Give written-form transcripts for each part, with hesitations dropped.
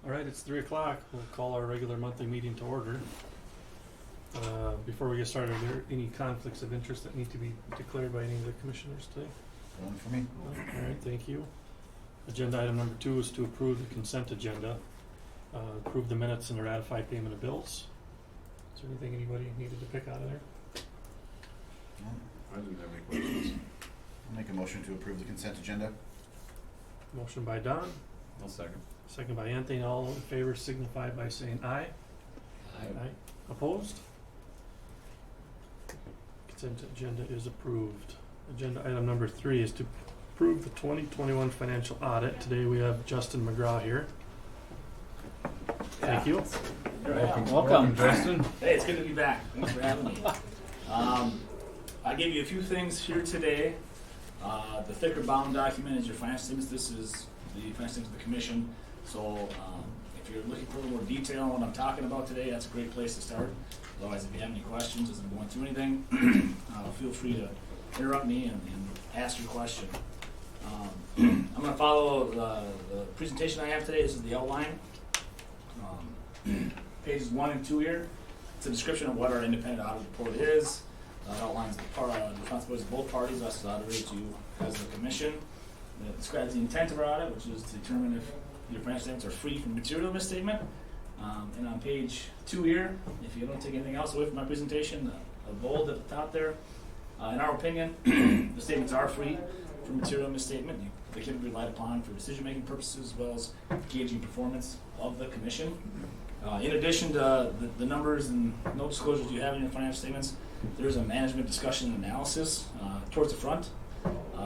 All right, it's 3 o'clock. We'll call our regular monthly meeting to order. Before we get started, are there any conflicts of interest that need to be declared by any of the commissioners today? None for me. All right, thank you. Agenda item number 2 is to approve the consent agenda. Approve the minutes and ratify payment of bills. Is there anything anybody needed to pick out of there? No. I didn't have any questions. I'll make a motion to approve the consent agenda. Motion by Don, I'll second. second by Anthony. All in favor signify by saying aye. Aye. Opposed? Consent agenda is approved. Agenda item number 3 is to approve the 2021 financial audit. Today we have Justin McGraw here. Thank you. Welcome, Justin. Hey, it's good to be back. Thanks for having me. I gave you a few things here today. The thicker bound document is your financial statements. This is the financial statements of the commission. So if you're looking for a little more detail on what I'm talking about today, that's a great place to start. Otherwise, if you have any questions as I'm going through anything, feel free to interrupt me and ask your question. I'm going to follow the presentation I have today. This is the outline. Pages 1 and 2 here. It's a description of what our independent audit report is. It outlines the responsibilities of both parties, us as auditors, you as the commission. It describes the intent of our audit, which is to determine if your financial statements are free from material misstatement. And on page 2 here, if you don't take anything else away from my presentation, the bold at the top there, in our opinion, the statements are free from material misstatement. They can be relied upon for decision-making purposes as well as gauging performance of the commission. In addition to the numbers and no disclosures you have in your financial statements, there's a management discussion and analysis towards the front.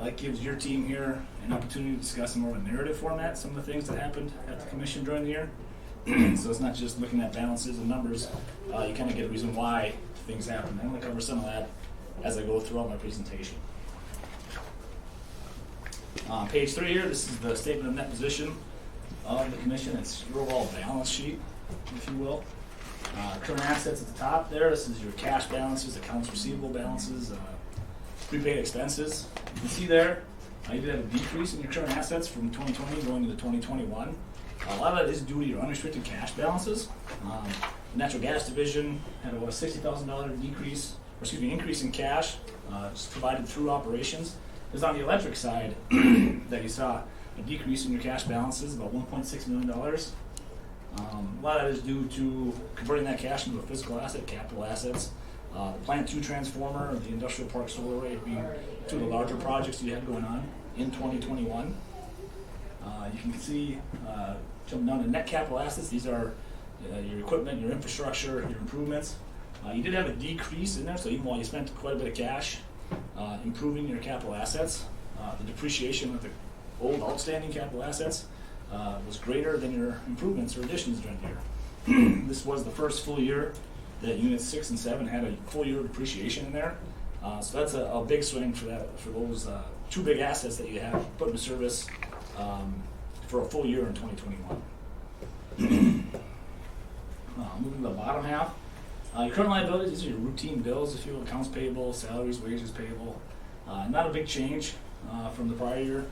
That gives your team here an opportunity to discuss in more of a narrative format some of the things that happened at the commission during the year. So it's not just looking at balances and numbers. You kind of get a reason why things happen. I'm going to cover some of that as I go throughout my presentation. Page 3 here, this is the statement of net position of the commission. It's your overall balance sheet, if you will. Current assets at the top there, this is your cash balances, accounts receivable balances, prepaid expenses. You can see there, you did have a decrease in your current assets from 2020 going into 2021. A lot of that is due to your unrestricted cash balances. The natural gas division had about a $60,000 increase in cash just provided through operations. It's on the electric side that you saw a decrease in your cash balances, about $1.6 million. A lot of that is due to converting that cash into a physical asset, capital assets. The Plant 2 transformer, the Industrial Park Solar Array being two of the larger projects you had going on in 2021. You can see, jumping down to net capital assets, these are your equipment, your infrastructure, your improvements. You did have a decrease in there, so even while you spent quite a bit of cash improving your capital assets, the depreciation of the old outstanding capital assets was greater than your improvements or additions during the year. This was the first full year that units 6 and 7 had a full year of depreciation in there. So that's a big swing for those two big assets that you have put into service for a full year in 2021. Moving to the bottom half. Your current liabilities, these are your routine bills, if you will, accounts payable, salaries, wages payable. Not a big change from the prior year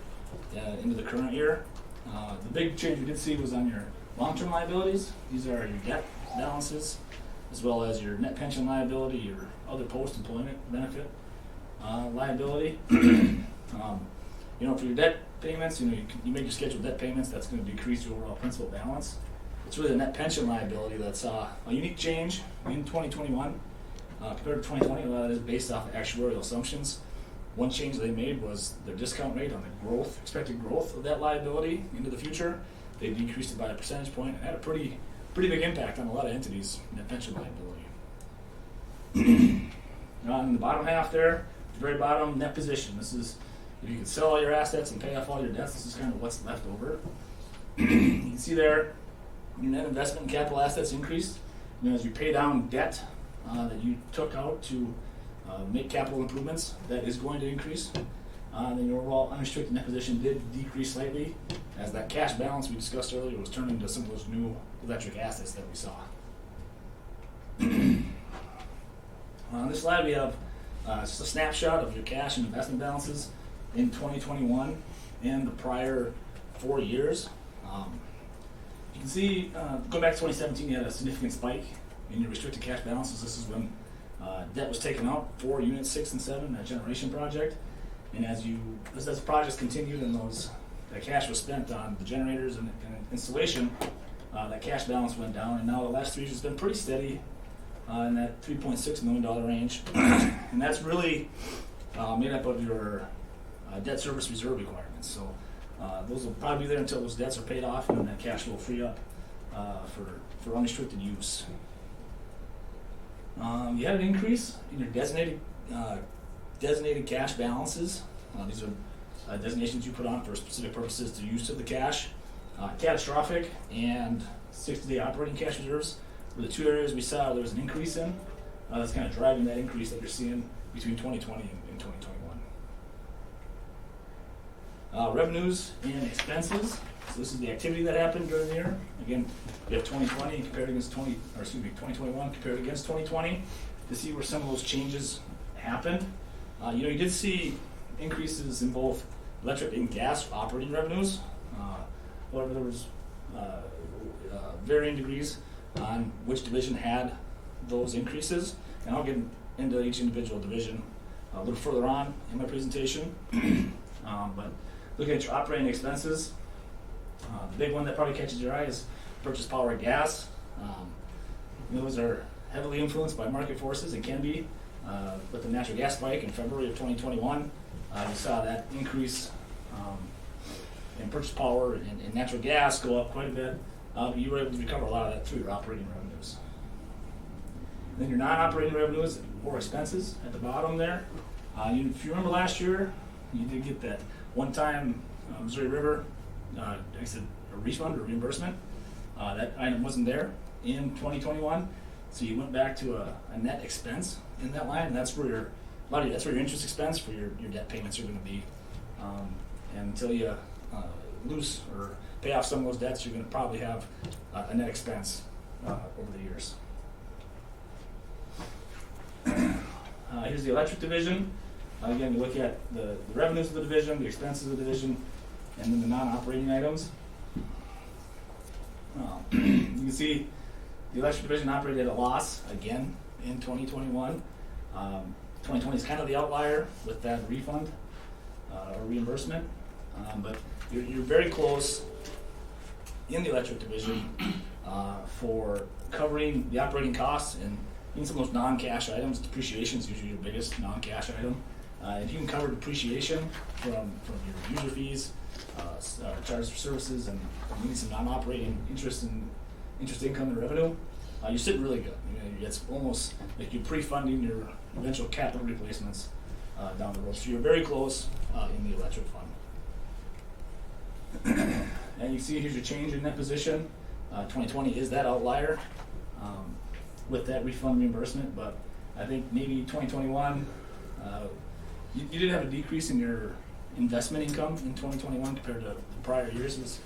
into the current year. The big change we did see was on your long-term liabilities. These are your debt balances, as well as your net pension liability, your other post-employment benefit liability. For your debt payments, you make your scheduled debt payments. That's going to decrease your overall principal balance. It's really the net pension liability that's a unique change in 2021 compared to 2020. A lot of it is based off of actuarial assumptions. One change they made was their discount rate on the expected growth of that liability into the future. They decreased it by a percentage point and had a pretty big impact on a lot of entities' net pension liability. On the bottom half there, the very bottom, net position. This is if you can sell all your assets and pay off all your debts. This is kind of what's left over. You can see there, your net investment in capital assets increased. As you pay down debt that you took out to make capital improvements, that is going to increase. Then your overall unrestricted net position did decrease slightly as that cash balance we discussed earlier was turned into some of those new electric assets that we saw. On this slide we have just a snapshot of your cash and investment balances in 2021 and the prior 4 years. You can see, going back to 2017, you had a significant spike in your restricted cash balances. This is when debt was taken out for Units 6 and 7, that generation project. And as the projects continued and that cash was spent on the generators and installation, that cash balance went down. And now the last 3 years has been pretty steady in that $3.6 million range. And that's really made up of your debt service reserve requirements. So those will probably be there until those debts are paid off, and then that cash will free up for unrestricted use. You had an increase in your designated cash balances. These are designations you put on for specific purposes to use of the cash. Catastrophic and 60-day operating cash reserves were the 2 areas we saw there was an increase in. That's kind of driving that increase that you're seeing between 2020 and 2021. Revenues and expenses. So this is the activity that happened during the year. Again, we have 2021 compared against 2020 to see where some of those changes happened. You did see increases in both electric and gas operating revenues. However, there was varying degrees on which division had those increases, and I'll get into each individual division a little further on in my presentation. But looking at your operating expenses, the big one that probably catches your eye is purchase power and gas. Those are heavily influenced by market forces and can be. With the natural gas spike in February of 2021, we saw that increase in purchase power and natural gas go up quite a bit. But you were able to recover a lot of that through your operating revenues. And then your non-operating revenues or expenses at the bottom there. If you remember last year, you did get that one-time Missouri River, like I said, a refund or reimbursement. That item wasn't there in 2021, so you went back to a net expense in that line, and that's where your interest expense for your debt payments are going to be. And until you lose or pay off some of those debts, you're going to probably have a net expense over the years. Here's the electric division. Again, you look at the revenues of the division, the expenses of the division, and then the non-operating items. You can see the electric division operated at a loss again in 2021. 2020 is kind of the outlier with that refund or reimbursement, but you're very close in the electric division for covering the operating costs and in some of those non-cash items. Depreciation is usually your biggest non-cash item. If you can cover depreciation from your user fees, charges for services, and maybe some non-operating interest income and revenue, you're sitting really good. It's almost like you're pre-funding your eventual capital replacements down the road. So you're very close in the electric fund. And you see here's your change in that position. 2020 is that outlier with that refund reimbursement, but I think maybe 2021, you did have a decrease in your investment income in 2021 compared to the prior years.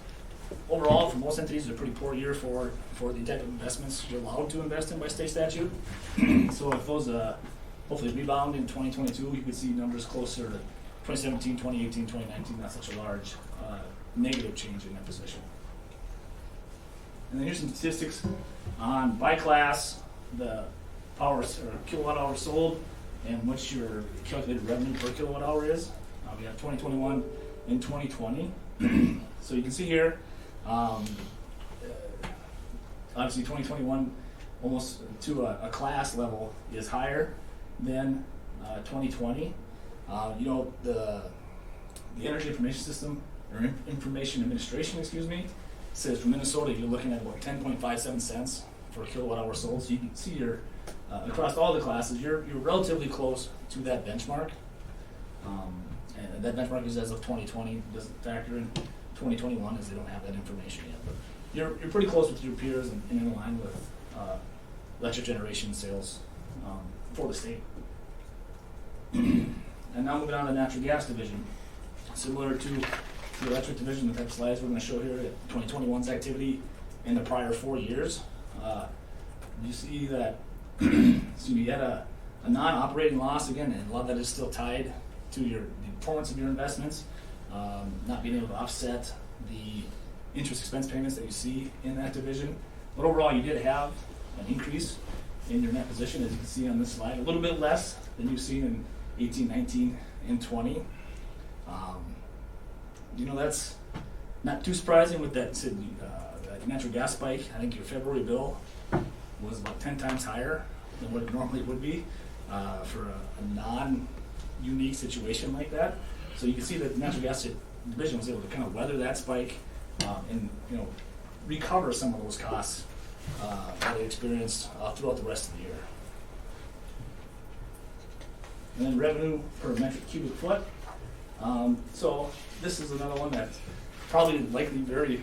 Overall, for most entities, it's a pretty poor year for the type of investments you're allowed to invest in by state statute. So if those hopefully rebound in 2022, you could see numbers closer to 2017, 2018, 2019, not such a large negative change in that position. And then here's some statistics on by class, the power or kilowatt hour sold, and what your calculated revenue per kilowatt hour is. We have 2021 and 2020. So you can see here, obviously 2021 almost to a class level is higher than 2020. The Energy Information System, or Information Administration, says for Minnesota you're looking at about 10.57 cents for a kilowatt hour sold. So you can see across all the classes, you're relatively close to that benchmark. And that benchmark is as of 2020, doesn't factor in 2021 as they don't have that information yet. But you're pretty close with your peers and in line with electric generation sales for the state. And now moving on to the natural gas division. Similar to the electric division, the type of slides we're going to show here at 2021's activity in the prior 4 years. You see that you had a non-operating loss again, and a lot of that is still tied to the performance of your investments, not being able to offset the interest expense payments that you see in that division. But overall, you did have an increase in your net position, as you can see on this slide, a little bit less than you've seen in 18, 19, and 20. That's not too surprising with that natural gas spike. I think your February bill was about 10 times higher than what it normally would be for a non-unique situation like that. So you can see that the natural gas division was able to kind of weather that spike and recover some of those costs that they experienced throughout the rest of the year. And then revenue per metric cubic foot. So this is another one that's probably likely very,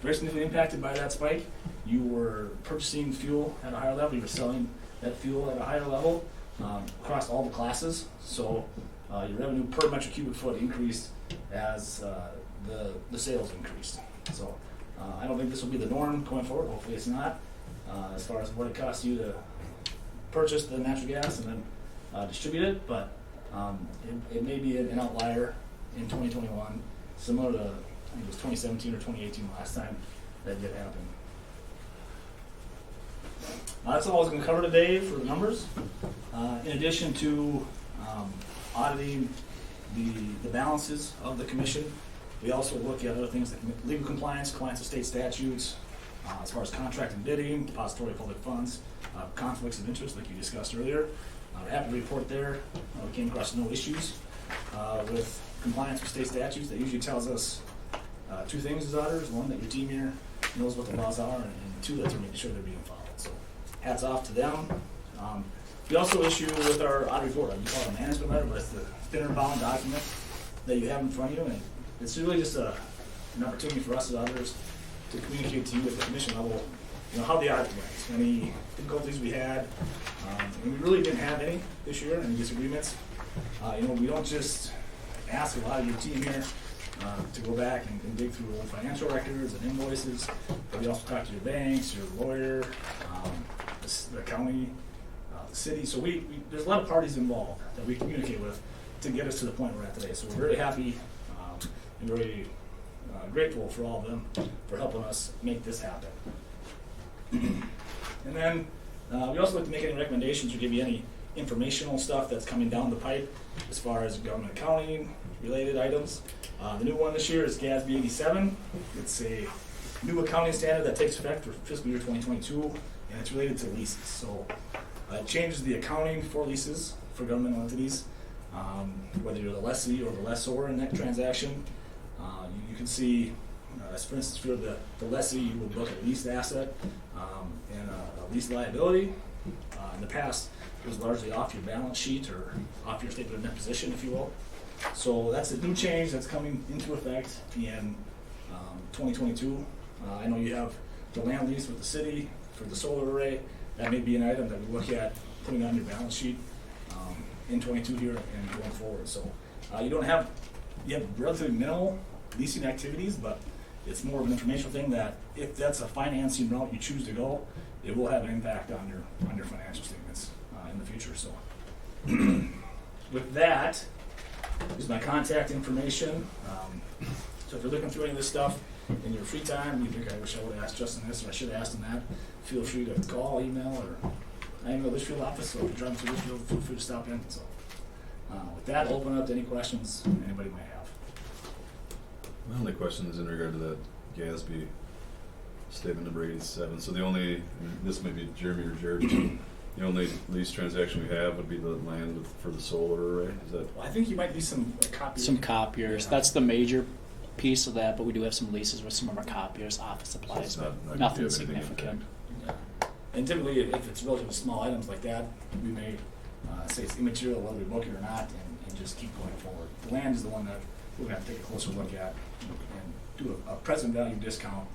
very significantly impacted by that spike. You were purchasing fuel at a higher level. You were selling that fuel at a higher level across all the classes. So your revenue per metric cubic foot increased as the sales increased. So I don't think this will be the norm going forward. Hopefully it's not, as far as what it costs you to purchase the natural gas and then distribute it, but it may be an outlier in 2021, similar to, I think it was 2017 or 2018 last time that did happen. That's all I was going to cover today for the numbers. In addition to auditing the balances of the commission, we also look at other things like legal compliance with state statutes, as far as contract and bidding, depository of public funds, conflicts of interest like you discussed earlier. We're happy to report there. We came across no issues with compliance with state statutes. That usually tells us two things as auditors. One, that your team here knows what the laws are, and two, that they're making sure they're being followed. So hats off to them. We also issue with our audit report, we call it a management letter, but it's the thinner bound document that you have in front of you. And it's really just an opportunity for us as auditors to communicate to you at the commission level, how the audit went, any difficulties we had. And we really didn't have any this year, any disagreements. We don't just ask a lot of your team here to go back and dig through old financial records and invoices, but we also talk to your banks, your lawyer, the county, the city. So there's a lot of parties involved that we communicate with to get us to the point we're at today. So we're very happy and very grateful for all of them for helping us make this happen. And then we also like to make any recommendations or give you any informational stuff that's coming down the pipe as far as government accounting related items. The new one this year is GASB 87. It's a new accounting standard that takes effect for fiscal year 2022, and it's related to leases. So it changes the accounting for leases for governmental entities, whether you're the lessee or the lessor in that transaction. You can see, as for instance, for the lessee, you would book a leased asset and a lease liability. In the past, it was largely off your balance sheet or off your statement of net position, if you will. So that's a new change that's coming into effect in 2022. I know you have the land lease with the city for the solar array. That may be an item that we look at putting on your balance sheet in 22 here and going forward. So you have relatively minimal leasing activities, but it's more of an informational thing that if that's a financing route you choose to go, it will have an impact on your financial statements in the future. So with that, here's my contact information. So if you're looking through any of this stuff in your free time, you think I wish I would have asked Justin this or I should have asked him that, feel free to call, email, or I am in the Litchfield office, so if you're driving through Litchfield, feel free to stop in. So with that, I'll open up to any questions anybody might have. My only question is in regard to that GASB statement number 87. So this may be Jeremy or Jared, the only lease transaction we have would be the land for the solar array? Is that? Well, I think you might need some copiers. Some copiers. Yeah. That's the major piece of that, but we do have some leases with some of our copiers, office supplies, so but nothing significant. Yeah. And typically, if it's relatively small items like that, we may say it's immaterial whether we book it or not, and just keep going forward. The land is the one that we're going to have to take a closer look at and do a present value discount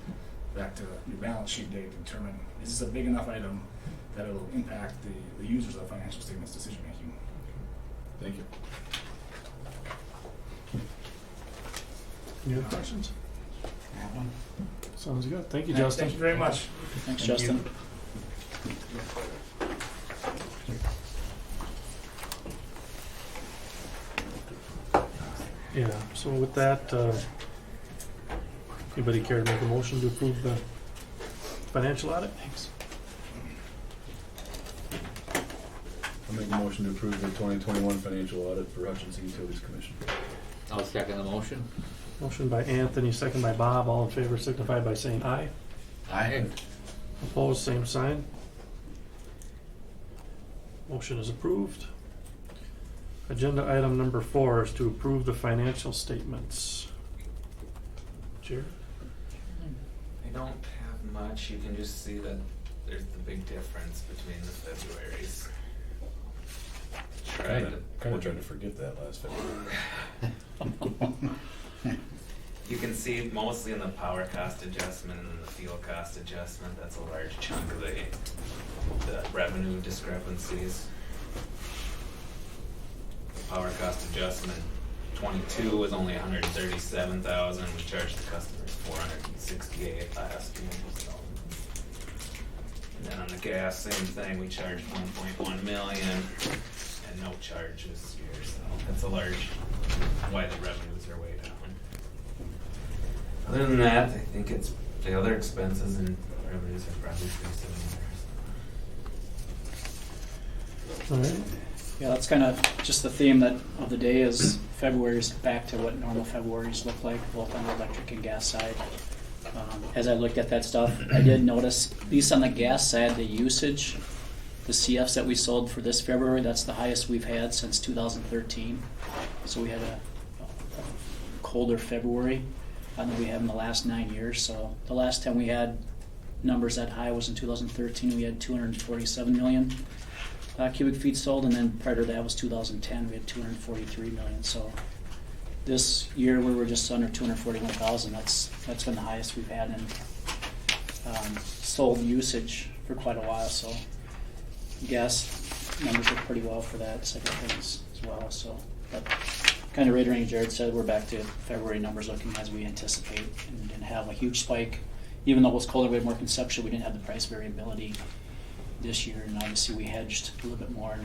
back to your balance sheet date to determine is this a big enough item that it will impact the users of financial statements decision making. Thank you. Any other questions? I have one. Sounds good. Thank you, Justin. Thank you very much. Thanks, Thank Justin. you. Yeah, so with that, Anybody care to make a motion to approve the financial audit? Thanks. I'll make a motion to approve the 2021 financial audit for Hutchinson Utilities Commission. I'll second the motion. Motion by Anthony, second by Bob. All in favor signify by saying aye. Aye. Opposed, same sign. Motion is approved. Agenda item number 4 is to approve the financial statements. Chair? I don't have much. You can just see that there's the big difference between the Februarys. Tried to Kind of tried to forget that last February. You can see mostly in the power cost adjustment and then the fuel cost adjustment. That's a large chunk of the revenue discrepancies. Power cost adjustment 22 was only 137,000. We charged the customers 468 last year. So. And then on the gas, same thing. We charged 1.1 million and no charge this year. So that's a large why the revenues are way down. Other than that, I think it's the other expenses and revenues are probably pretty similar. All right. Yeah, that's kind of just the theme of the day is February's back to what normal Februarys look like, both on the electric and gas side. As I looked at that stuff, I did notice, at least on the gas side, the usage, the CFs that we sold for this February, that's the highest we've had since 2013. So we had a colder February than we have in the last 9 years. So the last time we had numbers that high was in 2013. We had 247 million. Cubic feet sold, and then prior to that was 2010. We had 243 million. So this year we were just under 241,000. That's been the highest we've had in sold usage for quite a while. So gas numbers look pretty well for that side of things as well. So, but kind of reiterating Jared said, we're back to February numbers looking as we anticipate, and didn't have a huge spike. Even though it was colder, we had more consumption. We didn't have the price variability this year, and obviously we hedged a little bit more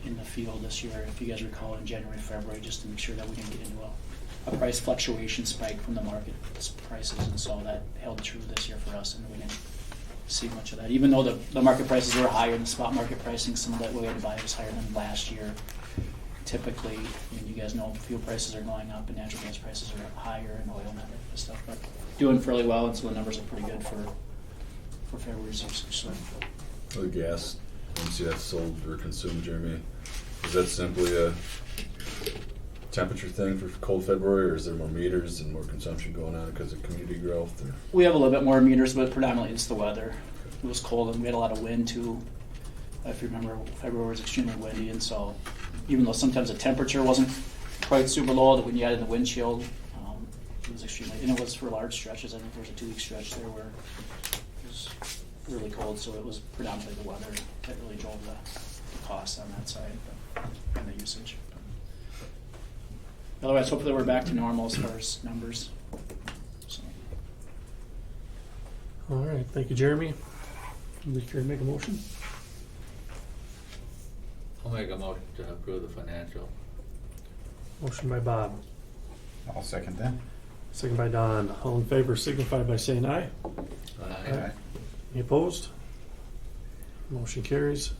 in the field this year, if you guys recall, in January, February, just to make sure that we didn't get into a price fluctuation spike from the market prices, and so that held true this year for us, and we didn't see much of that. Even though the market prices were higher than the spot market pricing, some of that we had to buy was higher than last year. Typically, and you guys know fuel prices are going up and natural gas prices are higher and oil and that type of stuff, but doing fairly well, and so the numbers are pretty good for February, so. The gas, once you have sold or consumed, Jeremy, is that simply a temperature thing for cold February, or is there more meters and more consumption going on because of community growth? Or? We have a little bit more meters, but predominantly it's the weather. It was cold and we had a lot of wind too. If you remember, February was extremely windy, and so even though sometimes the temperature wasn't quite super low, that when you added the wind chill, it was extremely, and it was for large stretches. I think there was a 2-week stretch there where it was really cold, so it was predominantly the weather that really drove the costs on that side and the usage. Otherwise, hopefully we're back to normal as far as numbers. So. All right. Thank you, Jeremy. Anybody care to make a motion? I'll make a motion to approve the financial. Motion by Bob. I'll second that. Second by Don. All in favor signify by saying aye. Aye. Any opposed? Motion carries.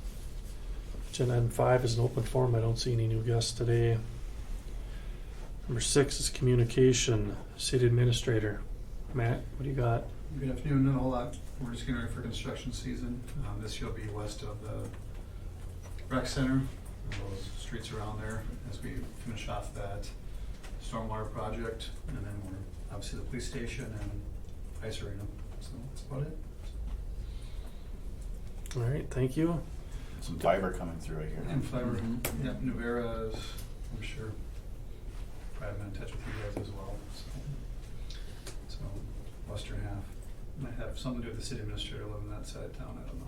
Agenda item 5 is an open forum. I don't see any new guests today. Number 6 is communication. City Administrator. Matt, what do you got? Good afternoon. Not a whole lot. We're just getting ready for construction season. This year will be west of the rec center, those streets around there, as we finish off that stormwater project, and then we're obviously the police station and ice arena. So that's about it. All right, thank you. Some fiber coming through right here. And fiber, Mhm. yeah, Nuvera is, I'm sure, probably been in touch with you guys as well. So western half might have something to do with the city administrator living that side of town. I don't know.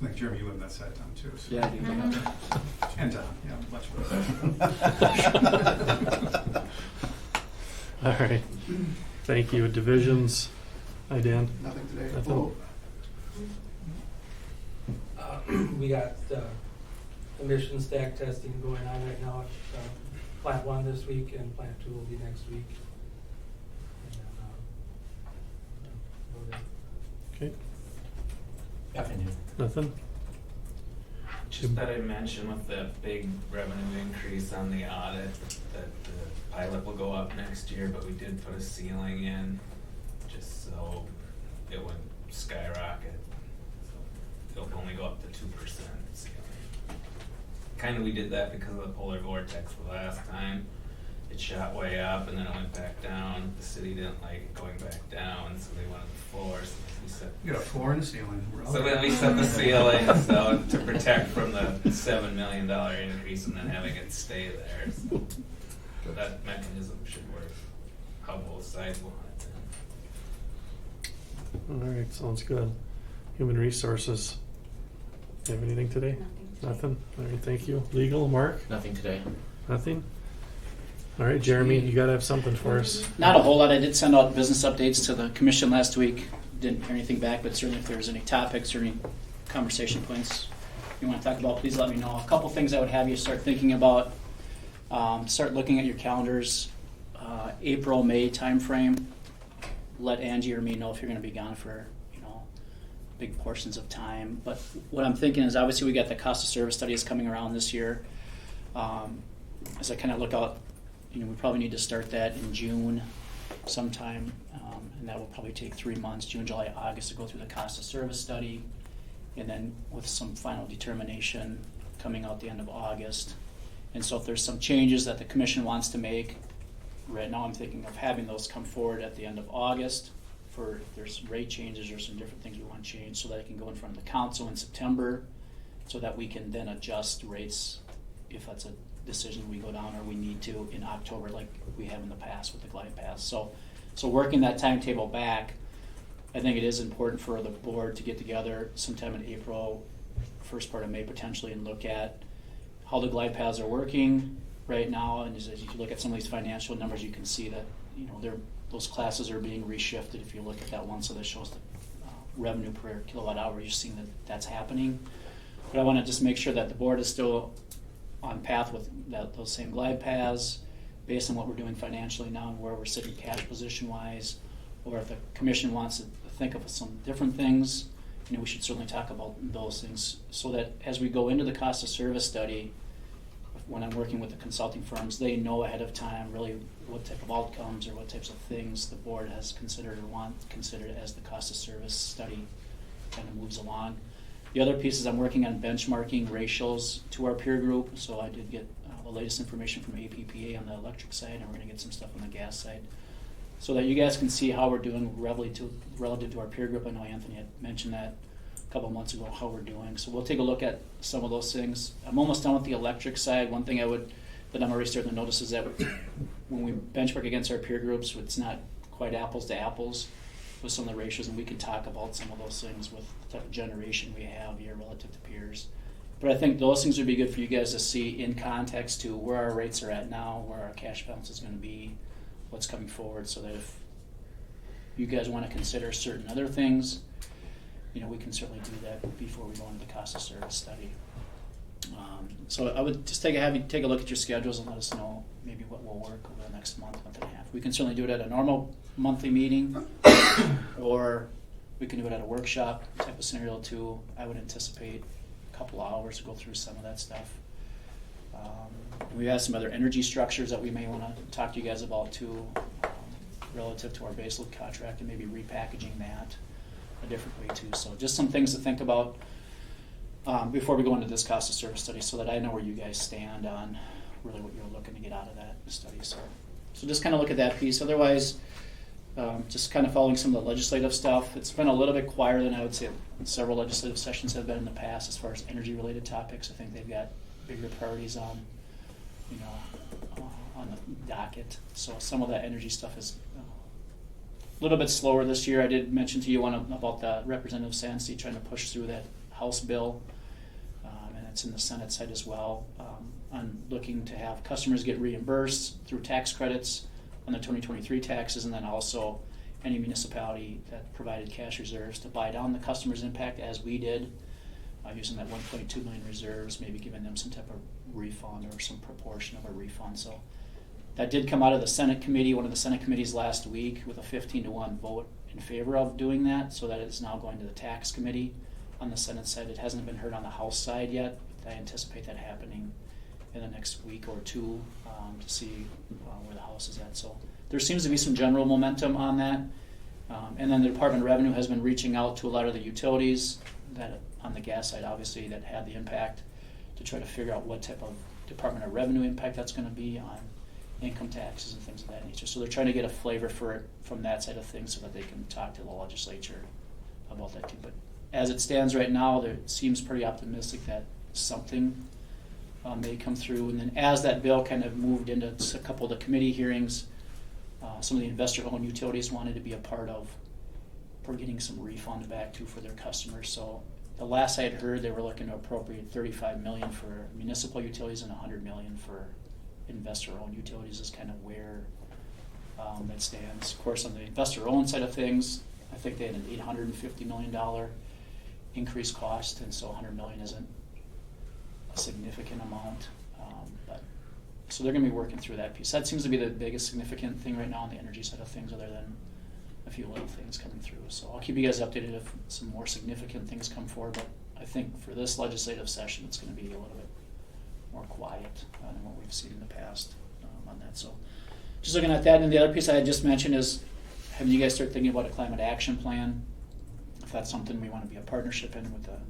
Like Jeremy, you live in that side of town too. So. Yeah, I do. And Don, yeah, much better. All right, thank you. Divisions. Hi, Dan. Nothing today. Nothing. We got emission stack testing going on right now at plant 1 this week and plant 2 will be next week. And then, Okay, Nothing new. nothing? Just that I mentioned with the big revenue increase on the audit, that the pilot will go up next year, but we did put a ceiling in, just so it wouldn't skyrocket. So it'll only go up to 2% ceiling. Kinda we did that because of the polar vortex the last time. It shot way up and then it went back down. The city didn't like it going back down, so they wanted the floor, so we set. You got a floor and a ceiling. So then we set the ceiling, so to protect from the $7 million increase and then having it stay there. So that mechanism should work, how both sides want it. All right, sounds good. Human Resources. You have anything today? Nothing? All right, thank you. Legal, Mark? Nothing today. Nothing? All right, Jeremy, you gotta have something for us. Not a whole lot. I did send out business updates to the commission last week. Didn't hear anything back, but certainly if there's any topics or any conversation points you want to talk about, please let me know. A couple things I would have you start thinking about. Start looking at your calendars. April, May timeframe. Let Angie or me know if you're going to be gone for big portions of time. But what I'm thinking is obviously we got the cost of service studies coming around this year. As I kind of look out, we probably need to start that in June sometime, and that will probably take 3 months, June, July, August, to go through the cost of service study, and then with some final determination coming out the end of August. And so if there's some changes that the commission wants to make, right now I'm thinking of having those come forward at the end of August for if there's rate changes or some different things we want to change, so that it can go in front of the council in September, so that we can then adjust rates if that's a decision we go down or we need to in October like we have in the past with the glide path. So working that timetable back, I think it is important for the board to get together sometime in April, first part of May potentially, and look at how the glide paths are working right now. And as you look at some of these financial numbers, you can see that those classes are being reshifted. If you look at that one, so that shows the revenue per kilowatt hour, you're seeing that that's happening. But I want to just make sure that the board is still on path with those same glide paths based on what we're doing financially now and where we're sitting cash position wise, or if the commission wants to think of some different things, we should certainly talk about those things, so that as we go into the cost of service study, when I'm working with the consulting firms, they know ahead of time really what type of outcomes or what types of things the board has considered or want considered as the cost of service study kind of moves along. The other piece is I'm working on benchmarking ratios to our peer group. So I did get the latest information from APPA on the electric side, and we're going to get some stuff on the gas side, so that you guys can see how we're doing relative to our peer group. I know Anthony had mentioned that a couple months ago, how we're doing. So we'll take a look at some of those things. I'm almost done with the electric side. One thing that I'm already starting to notice is that when we benchmark against our peer groups, it's not quite apples to apples with some of the ratios, and we can talk about some of those things with the type of generation we have here relative to peers. But I think those things would be good for you guys to see in context to where our rates are at now, where our cash balance is going to be, what's coming forward, so that if you guys want to consider certain other things, we can certainly do that before we go into the cost of service study. So I would just have you take a look at your schedules and let us know maybe what will work over the next month and a half. We can certainly do it at a normal monthly meeting, or we can do it at a workshop type of scenario too. I would anticipate a couple hours to go through some of that stuff. We have some other energy structures that we may want to talk to you guys about too, relative to our baseload contract, and maybe repackaging that a different way too. So just some things to think about before we go into this cost of service study, so that I know where you guys stand on really what you're looking to get out of that study. So just kind of look at that piece. Otherwise, just kind of following some of the legislative stuff. It's been a little bit quieter than I would say several legislative sessions have been in the past as far as energy-related topics. I think they've got bigger priorities on the docket. So some of that energy stuff is a little bit slower this year. I did mention to you about the Representative Sansi trying to push through that House bill, and it's in the Senate side as well, on looking to have customers get reimbursed through tax credits on the 2023 taxes, and then also any municipality that provided cash reserves to buy down the customer's impact, as we did, using that 1.2 million reserves, maybe giving them some type of refund or some proportion of a refund. So that did come out of the Senate committee, one of the Senate committees last week, with a 15-1 vote in favor of doing that, so that it's now going to the tax committee on the Senate side. It hasn't been heard on the House side yet. I anticipate that happening in the next week or two to see where the House is at. So there seems to be some general momentum on that. And then the Department of Revenue has been reaching out to a lot of the utilities that, on the gas side, obviously, that had the impact, to try to figure out what type of Department of Revenue impact that's going to be on income taxes and things of that nature. So they're trying to get a flavor for it from that side of things so that they can talk to the legislature about that too. But as it stands right now, there seems pretty optimistic that something may come through. And then as that bill kind of moved into a couple of the committee hearings, some of the investor-owned utilities wanted to be a part of for getting some refund back too for their customers. So the last I had heard, they were looking to appropriate $35 million for municipal utilities and $100 million for investor-owned utilities is kind of where that stands. Of course, on the investor-owned side of things, I think they had an $850 million increased cost, and so $100 million isn't a significant amount. So they're going to be working through that piece. That seems to be the biggest significant thing right now on the energy side of things, other than a few little things coming through. So I'll keep you guys updated if some more significant things come forward, but I think for this legislative session, it's going to be a little bit more quiet than what we've seen in the past on that. So just looking at that, and the other piece I had just mentioned is having you guys start thinking about a climate action plan. If that's something we want to be a partnership in with a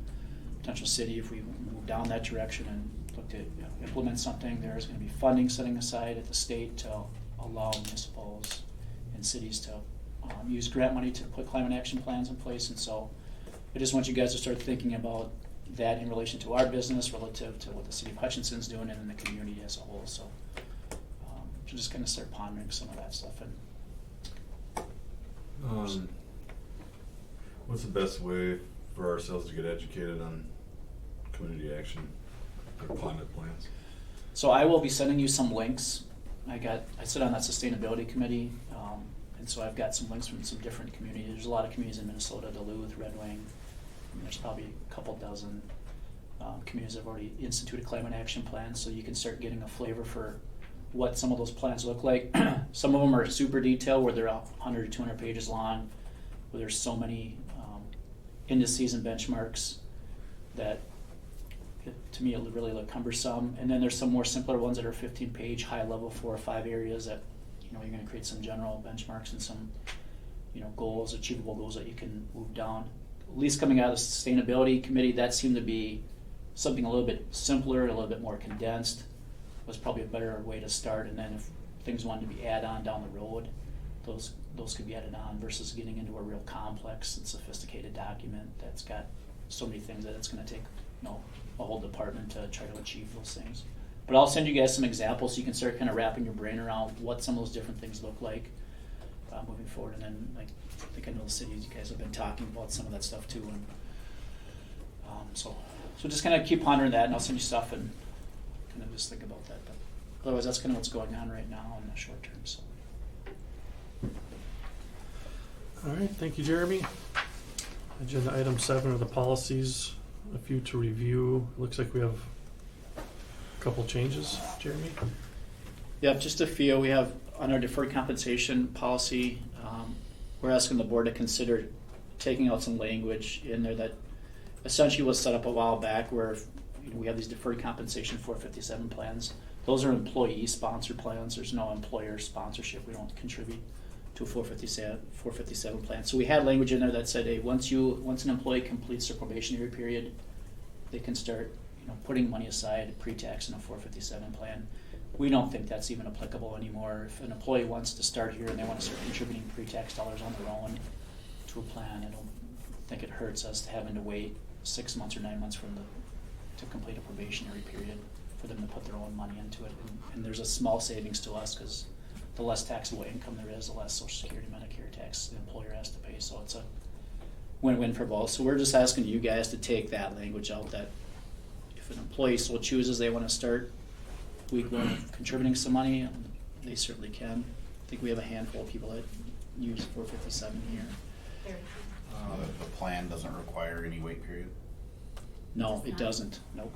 potential city, if we move down that direction and look to implement something, there's going to be funding setting aside at the state to allow municipals and cities to use grant money to put climate action plans in place. And so I just want you guys to start thinking about that in relation to our business relative to what the city of Hutchinson's doing and in the community as a whole. So just kind of start pondering some of that stuff. And what's the best way for ourselves to get educated on community action or climate plans? So I will be sending you some links. I sit on that sustainability committee, and so I've got some links from some different communities. There's a lot of communities in Minnesota, Duluth, Red Wing. There's probably a couple dozen communities that have already instituted climate action plans, so you can start getting a flavor for what some of those plans look like. Some of them are super detailed, where they're 100 to 200 pages long, where there's so many indices and benchmarks that to me it really look cumbersome. And then there's some more simpler ones that are 15-page, high-level 4 or 5 areas that you're going to create some general benchmarks and some goals, achievable goals that you can move down. At least coming out of the sustainability committee, that seemed to be something a little bit simpler, a little bit more condensed. Was probably a better way to start. And then if things wanted to be added on down the road, those could be added on versus getting into a real complex and sophisticated document that's got so many things that it's going to take a whole department to try to achieve those things. But I'll send you guys some examples so you can start kind of wrapping your brain around what some of those different things look like moving forward. And then, like, I think I know the cities, you guys have been talking about some of that stuff too. And so just kind of keep pondering that, and I'll send you stuff and kind of just think about that. But otherwise, that's kind of what's going on right now in the short term. So. All right, thank you, Jeremy. Agenda item 7 are the policies. A few to review. Looks like we have a couple changes, Jeremy. Yeah, just a few. We have on our deferred compensation policy, we're asking the board to consider taking out some language in there that essentially was set up a while back, where we have these deferred compensation 457 plans. Those are employee-sponsored plans. There's no employer sponsorship. We don't contribute to a 457 plan. So we had language in there that said, hey, once an employee completes their probationary period, they can start putting money aside pre-tax in a 457 plan. We don't think that's even applicable anymore. If an employee wants to start here and they want to start contributing pre-tax dollars on their own to a plan, I don't think it hurts us having to wait 6 months or 9 months to complete a probationary period for them to put their own money into it. And there's a small savings to us, because the less taxable income there is, the less Social Security, Medicare tax the employer has to pay. So it's a win-win for both. So we're just asking you guys to take that language out, that if an employee so chooses they want to start week 1 of contributing some money, they certainly can. I think we have a handful of people that use 457 here. The plan doesn't require any wait period. No, Does it not? doesn't, nope.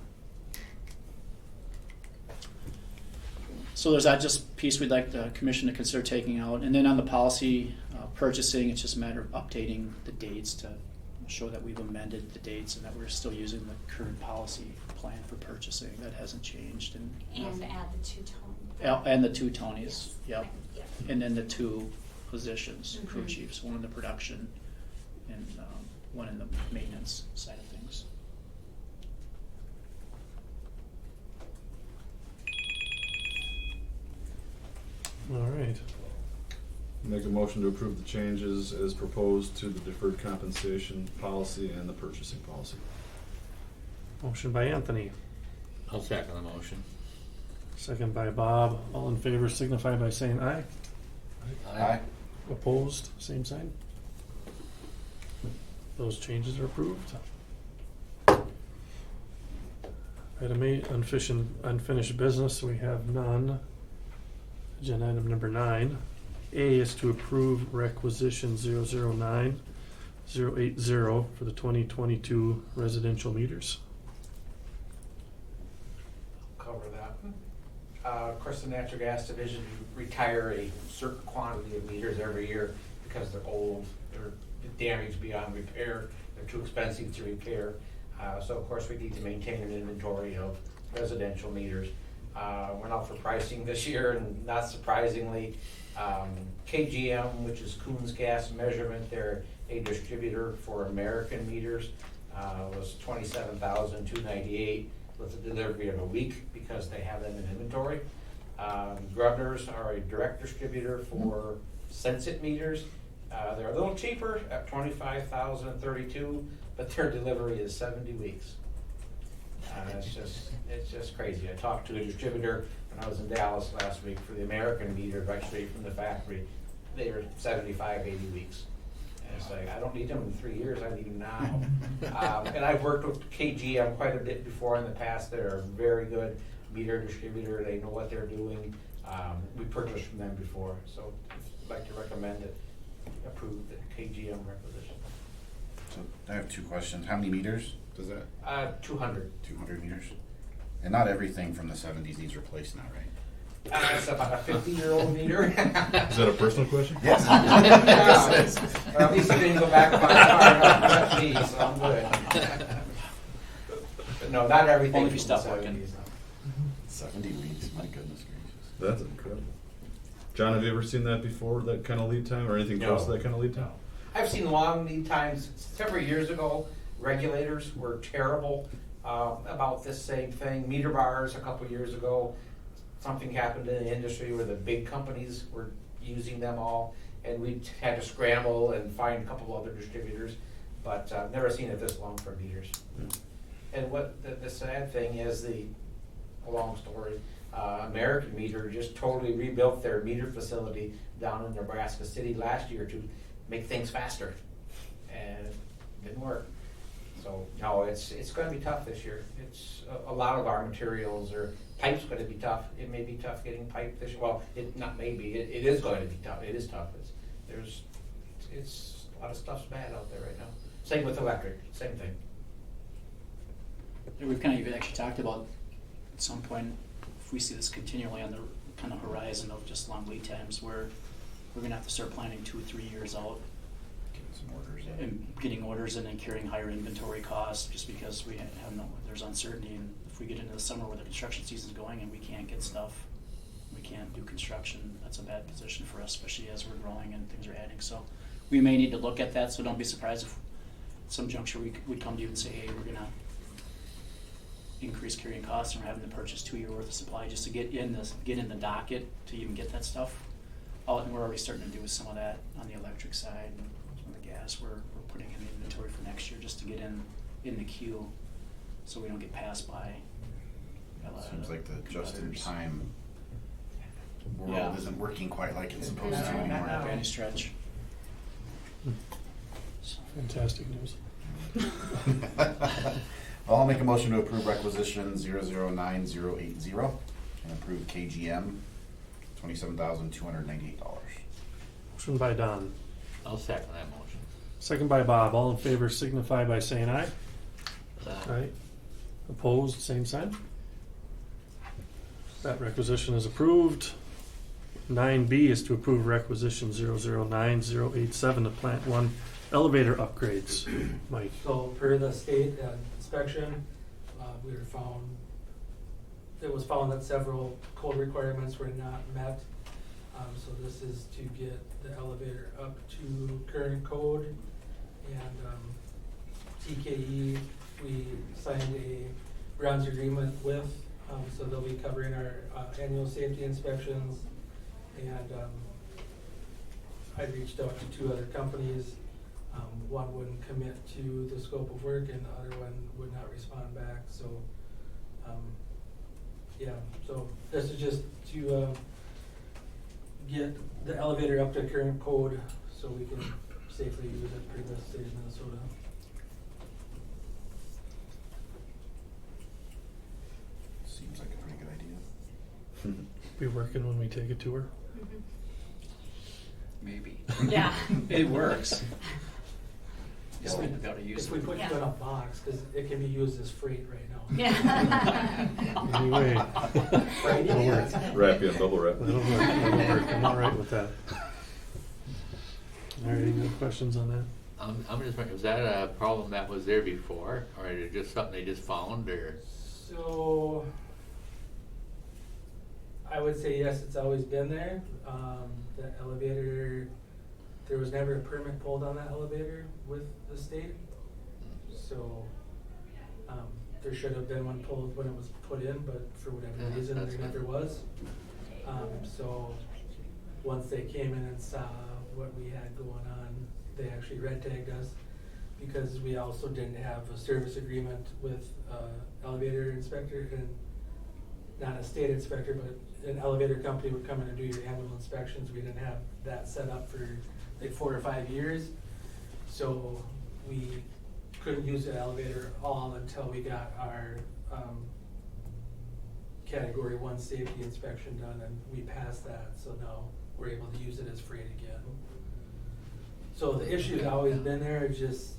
So there's that just piece we'd like the commission to consider taking out, and then on the policy purchasing, it's just a matter of updating the dates to show that we've amended the dates and that we're still using the current policy plan for purchasing. That hasn't changed. And add the two-tone. and the two Tonys, Yes. yep. Yep. And then the two positions, crew Mhm. chiefs, one in the production and one in the maintenance side of things. All right. Make a motion to approve the changes as proposed to the deferred compensation policy and the purchasing policy. Motion by Anthony, I'll second the motion. second by Bob. All in favor signify by saying aye. Aye. Opposed, same sign. Those changes are approved. Item 8, unfinished business, we have none. Agenda item number 9. A is to approve requisition 009080 for the 2022 residential meters. Cover that. Of course, the natural gas division retire a certain quantity of meters every year because they're old, they're damaged beyond repair, they're too expensive to repair. So of course, we need to maintain an inventory of residential meters. Went out for pricing this year, and not surprisingly, KGM, which is Coons Gas Measurement, they're a distributor for American meters, was $27,298 with a delivery of a week because they have them in inventory. Grubner's are a direct distributor for Sensit meters. They're a little cheaper at $25,032, but their delivery is 70 weeks. It's just crazy. I talked to a distributor when I was in Dallas last week for the American meter right straight from the factory. They were 75, 80 weeks. And it's like, I don't need them in 3 years, I need them now. And I've worked with KGM quite a bit before in the past. They're a very good meter distributor. They know what they're doing. We purchased from them before, so I'd like to recommend it, approve the KGM requisition. So I have two questions. How many meters does that? 200. 200 meters. And not everything from the 70s needs replaced now, right? It's about a 50-year-old meter. Is that a personal question? Yes. Well, at least I didn't go back far enough to touch these, so I'm good. But no, not everything. Only if you from the stop working. 70s, no. 70 weeks, my goodness gracious. That's incredible. John, have you ever seen that before, that kind of lead time, or anything close to that kind of lead time? I've seen long lead times. Several years ago, regulators were terrible about this same thing. Meter bars a couple years ago, something happened in the industry where the big companies were using them all, and we had to scramble and find a couple other distributors, but I've never seen it this long for meters. And what the sad thing is, a long story, American Meter just totally rebuilt their meter facility down in Nebraska City last year to make things faster, and it didn't work. So no, it's going to be tough this year. It's a lot of our materials or pipe's going to be tough. It may be tough getting pipe this year. Well, it not maybe. It is going to be tough. It is tough. It's a lot of stuff's bad out there right now. Same with electric. Same thing. And we've kind of actually talked about at some point, if we see this continually on the kind of horizon of just long lead times, where we're gonna have to start planning 2 or 3 years out Getting some orders in. and getting orders in and carrying higher inventory costs, just because we have there's uncertainty. And if we get into the summer where the construction season's going and we can't get stuff, we can't do construction, that's a bad position for us, especially as we're growing and things are adding. So we may need to look at that, so don't be surprised if some juncture we'd come to you and say, hey, we're gonna increase carrying costs and we're having to purchase 2 year worth of supply just to get in the docket to even get that stuff out. And we're already starting to do some of that on the electric side, and on the gas we're putting in the inventory for next year just to get in the queue so we don't get passed by a lot Seems of like the competitors. just-in-time world Yeah. isn't working quite like it's supposed No, to not anymore. now. By any stretch. So, Fantastic news. Well, I'll make a motion to approve requisition 009080 and approve KGM $27,298. Motion by Don, I'll second that motion. second by Bob. All in favor signify by saying aye. Aye. Opposed, same sign. That requisition is approved. 9B is to approve requisition 009087 to Plant 1 elevator upgrades. Mike. So per the state inspection, it was found that several code requirements were not met. So this is to get the elevator up to current code. And TKE, we signed a bronze agreement with, so they'll be covering our annual safety inspections. And I reached out to 2 other companies. One wouldn't commit to the scope of work and the other one would not respond back. So, yeah, so this is just to get the elevator up to current code so we can safely use it for the state of Minnesota. Seems like a pretty good idea. Be working when we take a tour. Maybe. Yeah. It works. Just Just need to be able to use If we it. put you in a box, because it can be used as freight right now. Yeah. Anyway, that'll work. Wrap you in bubble wrap. That'll work. That'll work. I'm all right with that. All right, any other questions on that? I'm just wondering, was that a problem that was there before, or is it just something they just found, or? So, I would say yes, it's always been there. The elevator, there was never a permit pulled on that elevator with the state. So, there should have been one pulled when it was put in, but for whatever Yeah, reason, that's there never fine. was. So, once they came in and saw what we had going on, they actually red tagged us because we also didn't have a service agreement with elevator inspector and not a state inspector, but an elevator company would come in and do your annual inspections. We didn't have that set up for like 4 or 5 years. So we couldn't use the elevator at all until we got our category 1 safety inspection done, and we passed that. So now we're able to use it as freight again. So the issue's always been there, it just,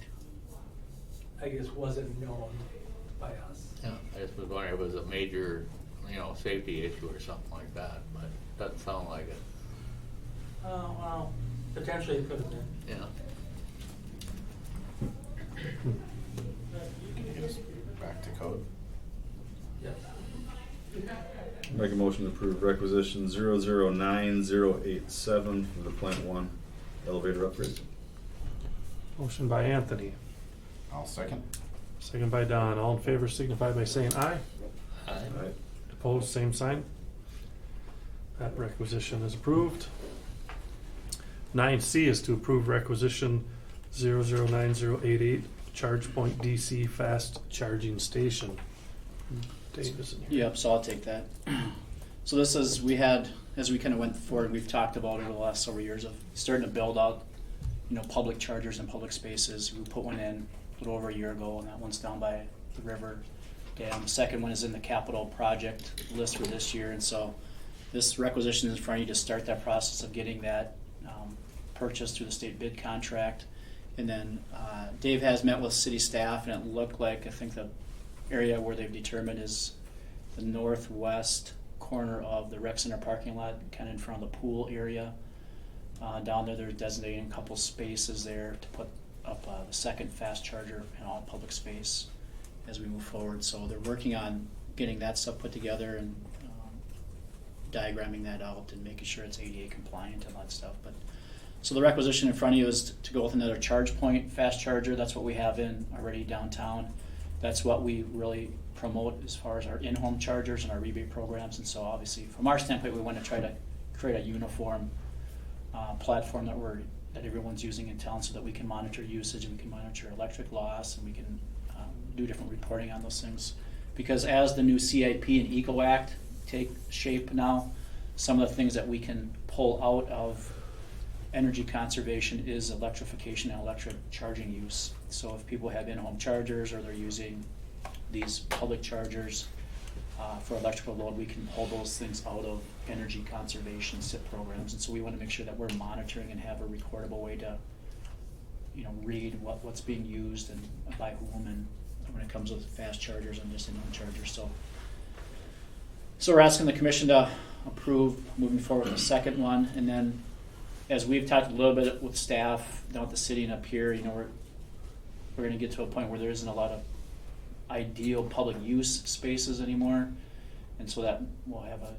I guess, wasn't known by us. Yeah, I just was wondering if it was a major, safety issue or something like that, but doesn't sound like it. Well, potentially it could have been. Yeah. Can you get us back to code? Yes. Make a motion to approve requisition 009087 for the Plant 1 elevator upgrade. Motion by Anthony, I'll second. second by Don. All in favor signify by saying aye. Aye. Aye. Opposed, same sign. That requisition is approved. 9C is to approve requisition 009088 ChargePoint DC fast charging station. Dave is in here. Yep, so I'll take that. So this is, we had, as we kind of went forward, we've talked about over the last several years of starting to build out, public chargers and public spaces. We put one in a little over a year ago, and that one's down by the river dam. The second one is in the capital project list for this year, and so this requisition is in front of you to start that process of getting that purchased through the state bid contract. And then Dave has met with city staff, and it looked like, I think the area where they've determined is the northwest corner of the rec center parking lot, kind of in front of the pool area. Down there, they're designating a couple spaces there to put up the second fast charger in all public space as we move forward. So they're working on getting that stuff put together and diagramming that out and making sure it's ADA compliant and all that stuff. But so the requisition in front of you is to go with another charge point fast charger. That's what we have in already downtown. That's what we really promote as far as our in-home chargers and our rebate programs. And so obviously from our standpoint, we want to try to create a uniform platform that everyone's using in town so that we can monitor usage and we can monitor electric loss and we can do different reporting on those things. Because as the new CIP and ECO Act take shape now, some of the things that we can pull out of energy conservation is electrification and electric charging use. So if people have in-home chargers or they're using these public chargers for electrical load, we can pull those things out of energy conservation SIP programs. And so we want to make sure that we're monitoring and have a recordable way to read what's being used and by whom and when it comes with fast chargers and just in-home chargers. So we're asking the commission to approve moving forward with the second one, and then as we've talked a little bit with staff down at the city and up here, we're going to get to a point where there isn't a lot of ideal public use spaces anymore, and so that we'll have a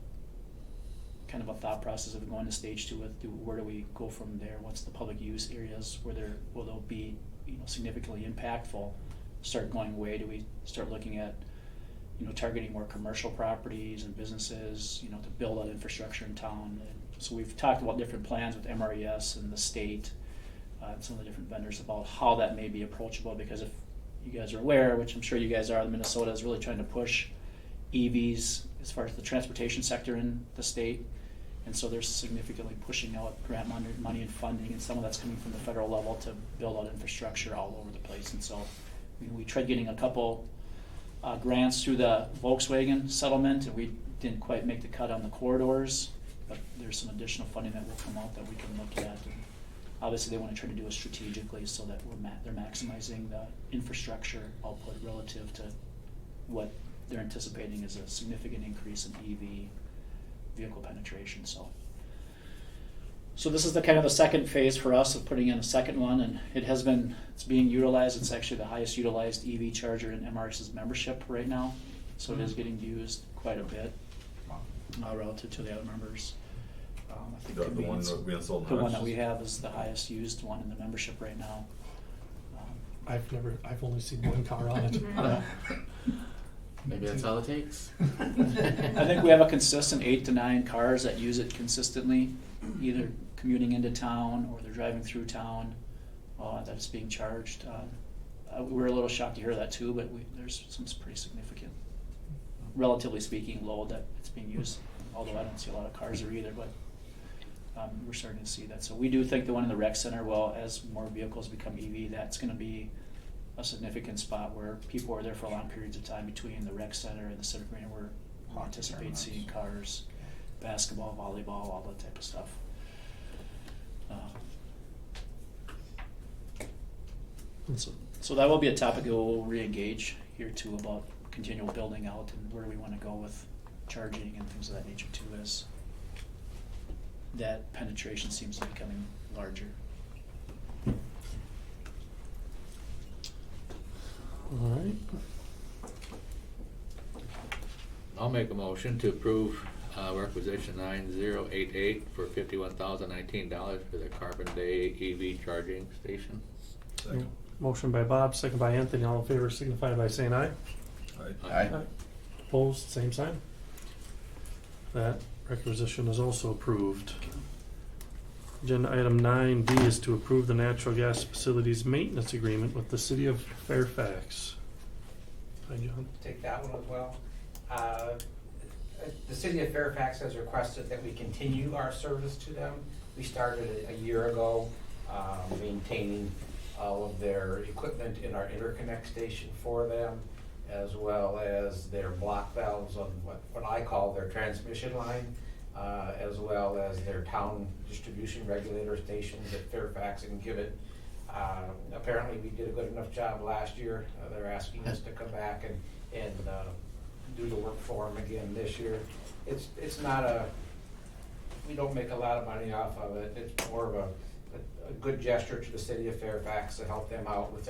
kind of a thought process of going to stage 2 with where do we go from there? What's the public use areas where they'll be significantly impactful start going away? Do we start looking at targeting more commercial properties and businesses to build out infrastructure in town? And so we've talked about different plans with MRES and the state and some of the different vendors about how that may be approachable, because if you guys are aware, which I'm sure you guys are, Minnesota is really trying to push EVs as far as the transportation sector in the state. And so they're significantly pushing out grant money and funding, and some of that's coming from the federal level to build out infrastructure all over the place. And so we tried getting a couple grants through the Volkswagen settlement, and we didn't quite make the cut on the corridors, but there's some additional funding that will come out that we can look at. And obviously, they want to try to do it strategically so that they're maximizing the infrastructure output relative to what they're anticipating is a significant increase in EV vehicle penetration. So this is the kind of the second phase for us of putting in a second one, and it's being utilized. It's actually the highest utilized EV charger in MRS's membership right now, so it is getting used quite a bit relative to the other members. I think The one that we installed in the one that Hutchinson. we have is the highest used one in the membership right now. I've only seen one car on it. Maybe that's all it takes. I think we have a consistent 8 to 9 cars that use it consistently, either commuting into town or they're driving through town that it's being charged. We were a little shocked to hear that too, but there's some pretty significant, relatively speaking, load that it's being used, although I don't see a lot of cars there either, but we're starting to see that. So we do think the one in the rec center, as more vehicles become EV, that's going to be a significant spot where people are there for long periods of time between the rec center and the civic arena. We're anticipating seeing cars, basketball, volleyball, all that type of stuff. So that will be a topic that we'll re-engage here too, about continual building out and where do we want to go with charging and things of that nature too, as that penetration seems to be becoming larger. All right. I'll make a motion to approve requisition 9088 for $51,019 for the Carbon Day EV charging station. Second. Motion by Bob, second by Anthony. All in favor signify by saying aye. Aye. Aye. Opposed, same sign. That requisition is also approved. Agenda item 9D is to approve the natural gas facilities maintenance agreement with the city of Fairfax. Hi, John. Take that one as well. The city of Fairfax has requested that we continue our service to them. We started a year ago maintaining all of their equipment in our interconnect station for them, as well as their block valves on what I call their transmission line, as well as their town distribution regulator stations at Fairfax and Gibbet. Apparently we did a good enough job last year. They're asking us to come back and do the work for them again this year. It's not we don't make a lot of money off of it. It's more of a good gesture to the city of Fairfax to help them out with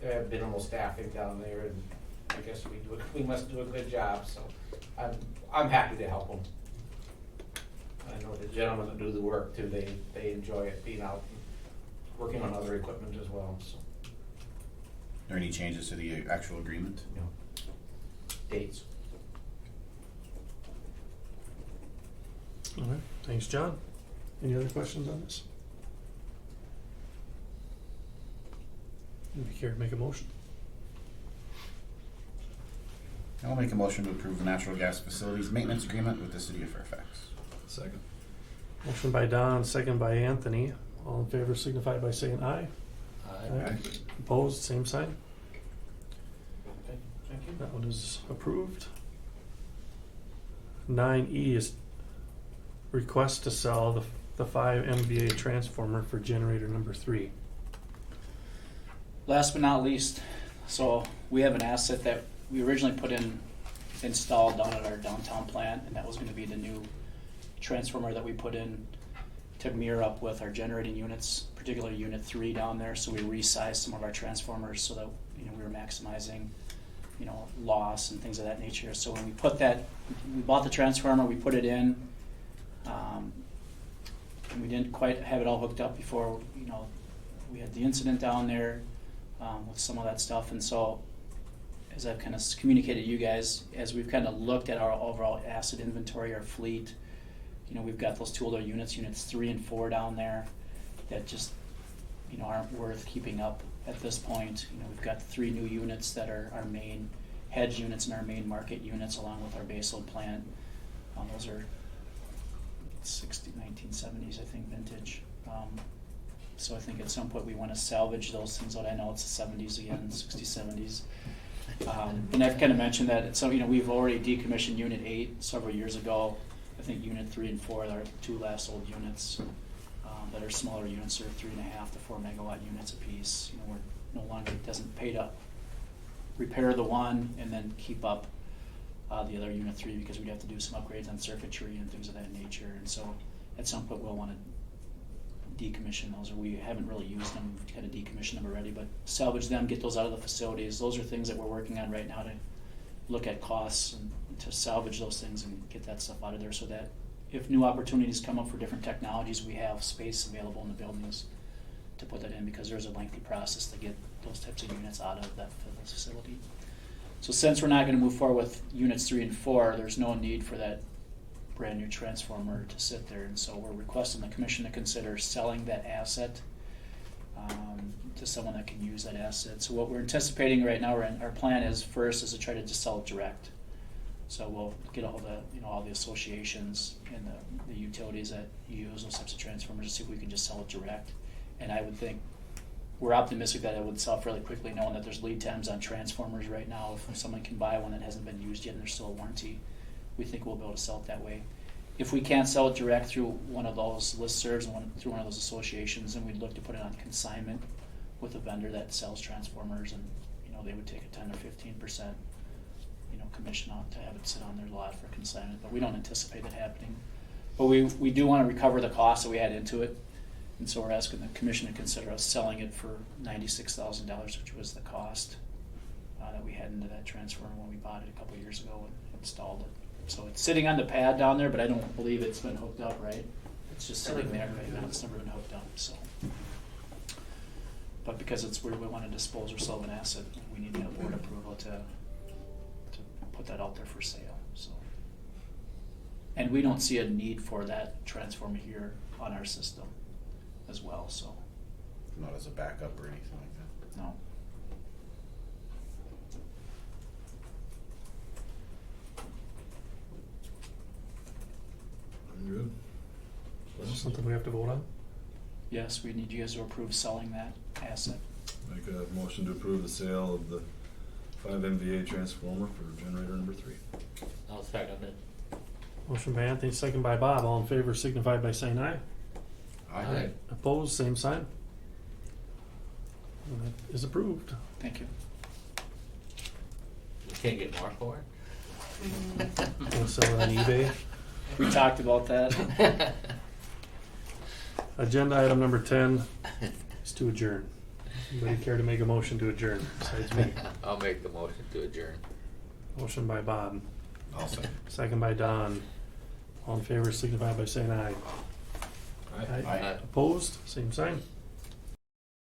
they have minimal staffing down there, and I guess we must do a good job. So I'm happy to help them. I know the gentlemen that do the work too. They enjoy it, being out and working on other equipment as well. So. Are there any changes to the actual agreement? No. Dates. All right, thanks, John. Any other questions on this? Would you care to make a motion? I'll make a motion to approve the natural gas facilities maintenance agreement with the city of Fairfax. Second. Motion by Don, second by Anthony. All in favor signify by saying aye. Aye. Opposed, same sign. Okay. Thank you. That one is approved. 9E is request to sell the 5 MVA transformer for generator number 3. Last but not least, So we have an asset that we originally installed down at our downtown plant, and that was gonna be the new transformer that we put in to mirror up with our generating units, particularly unit 3 down there. So we resized some of our transformers so that, you know, we were maximizing, you know, loss and things of that nature. So when we bought the transformer, we put it in, and we didn't quite have it all hooked up before, you know, we had the incident down there with some of that stuff. And so as I've kind of communicated to you guys, as we've kind of looked at our overall asset inventory, our fleet, you know, we've got those 2 older units 3 and 4 down there that just, you know, aren't worth keeping up at this point. You know, we've got 3 new units that are our main hedge units and our main market units, along with our baseload plant. Those are 1970s, I think, vintage. So I think at some point we want to salvage those things out. I know it's the 70s again, 60s, 70s. And I've kind of mentioned that. So, you know, we've already decommissioned Unit 8 several years ago. I think Unit 3 and 4 are 2 last old units that are smaller units. They're 3.5 to 4 megawatt units apiece. You know, we're no longer, it doesn't pay to repair the one and then keep up the other Unit 3, because we'd have to do some upgrades on circuitry and things of that nature. And so at some point we'll want to decommission those, or we haven't really used them. We've kind of decommissioned them already, but salvage them, get those out of the facilities. Those are things that we're working on right now to look at costs and to salvage those things and get that stuff out of there, so that if new opportunities come up for different technologies, we have space available in the buildings to put that in, because there's a lengthy process to get those types of units out of that facility. So since we're not going to move forward with units 3 and 4, there's no need for that brand new transformer to sit there. And so we're requesting the commission to consider selling that asset to someone that can use that asset. So what we're anticipating right now, our plan is first to try to just sell it direct. So we'll get a hold of, you know, all the associations and the utilities that use those types of transformers to see if we can just sell it direct. And I would think we're optimistic that it would sell fairly quickly, knowing that there's lead times on transformers right now. If someone can buy one that hasn't been used yet and there's still a warranty, we think we'll be able to sell it that way. If we can't sell it direct through one of those listservs and through one of those associations, then we'd look to put it on consignment with a vendor that sells transformers, and, you know, they would take a 10 or 15%, you know, commission out to have it sit on their lot for consignment. But we don't anticipate that happening. But we do want to recover the cost that we had into it. And so we're asking the commission to consider us selling it for $96,000, which was the cost that we had into that transformer when we bought it a couple of years ago and installed it. So it's sitting on the pad down there, but I don't believe it's been hooked up, right? It's just sitting there right now. It's never been hooked up. So, but because it's where we want to dispose or sell an asset, we need to have board approval to put that out there for sale. So, and we don't see a need for that transformer here on our system as well. So, Not as a backup or anything like that. no. Good. Is this something we have to vote on? Yes, we need you guys to approve selling that asset. Make a motion to approve the sale of the 5 MVA transformer for generator number 3. I'll second it. Motion by Anthony, second by Bob. All in favor signify by saying aye. Aye. Opposed, same sign. And that is approved. Thank you. You can't get more for it? We'll sell it on eBay. We talked about that. Agenda item number 10 is to adjourn. Anybody care to make a motion to adjourn besides me? I'll make the motion to adjourn. Motion by Bob, I'll second. second by Don. All in favor signify by saying aye. Aye. Aye. Opposed, same sign.